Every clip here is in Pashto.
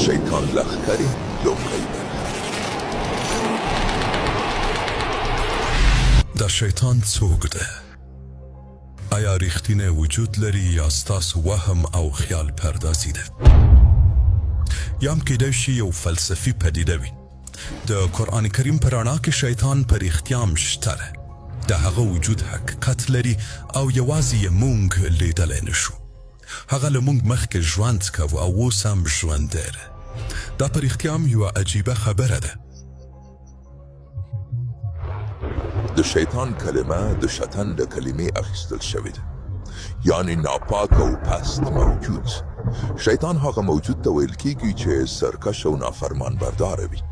شیطان لښکرې لومړۍ برخه. دا شیطان څوک ده؟ آیا ریښتینی وجود لري یا ستاسو وهم او خیال پردازي ده؟ یا هم کیدای شي یو فلسفي پدیده وي. د قرآن کریم په رڼا کې شیطان په رښتیا هم شته ده. د هغه وجود حقیقت لري او یوازې یې موږ لیدلی نشو. هغه له موږ مخکې ژوند کوو او اوس هم ژوندی ده. دا په رښتیا هم یوه عجیبه خبره ده. د شیطان کلمه د شیطان د کلمې اخیستل شوې ده، یعنی ناپاک او پست موجود. شیطان هغه موجود ته ویل کیږي چې سرکش او نافرمان برداره وي،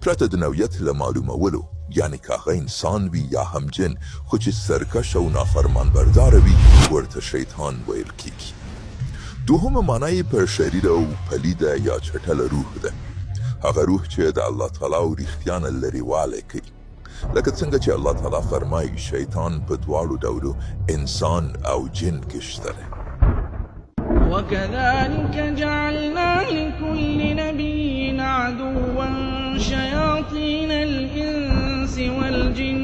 پرته د نوعیت له معلومولو، یعنی که هغه انسان وي یا هم جن، خو چې سرکش او نافرمان برداره وي ورته شیطان ویل کیږي. دوهمه معنی پر شریر او پلیده یا چټله روح ده، هغه روح چې د الله تعالی او رښتیا نه لرېوالی کوي. لکه څنګه چې الله تعالی فرمایي شیطان په دواړو ډولو انسان او جن کې شته دی. وكذلك جعلنا لكل نبي عدوا شياطين الإنس والجن.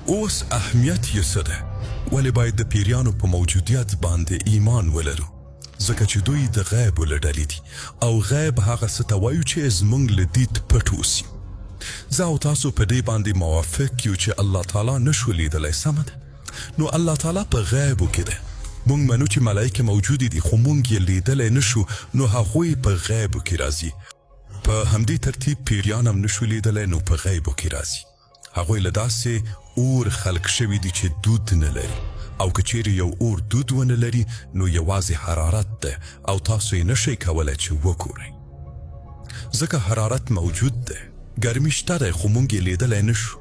اوس اهمیت یې څه ده؟ ولې باید د پیریانو په موجودیت باندې ایمان ولرو؟ ځکه چې دوی د غیب له ډلې دي او غیب هغه څه ته وایو چې زموږ له دید پټ اوسي. زه او تاسو په دې باندې موافق یو چې الله تعالی نشو لیدلی، سمه ده؟ نو الله تعالی په غیبو کې ده. موږ منو چې ملایکې موجودې دي خو موږ یې لیدلی نشو، نو هغوی په غیبو کې راځي. په همدې ترتیب پیریان هم نشو لیدلی، نو په غیبو کې راځي. هغوی له داسې اور خلق شوي دي چې دود نه لري، او که چیرې یو اور دود ونه لري نو یوازې حرارت ده او تاسو یې نشئ کولی چې وګورئ. ځکه حرارت موجود ده، ګرمي شته ده خو موږ یې لیدلی نشو.